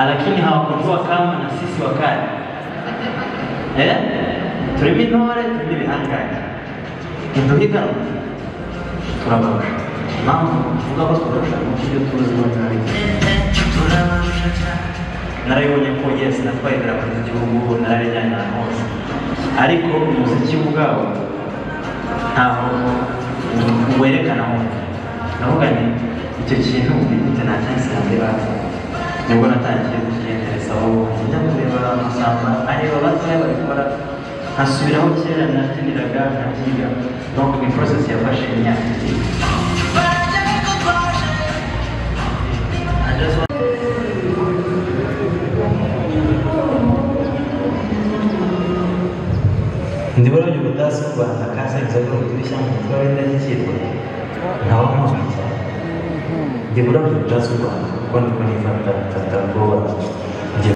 lakini hawakujua kama na sisi wakali turimo intore turimo ibihangaje ntiduhiga turabarusha impamvu tuvuga ko turabarusha mu buryo tuzi turabarusha cyane narabibonye ko yes natwaye idarapo ry'igihugu narabijyanye ahantu hose ariko umuziki ubwawo ntaho werekana hose navuga ni icyo kintu bifite nta chance ya mbere nibwo natangiye kukiyenderezaho njya kureba amasamba areba batoya babikora nkasubiraho kera nakiniraga nkabyiga donc ni process yafashe imyaka ibiri ndibona ubudasi ku Rwanda kaza bizaga kuturisha mu mutwe wenda cyitwa naho mpamvu cyane ndibona ubudasi ku Rwanda kuko ndiko nifata tata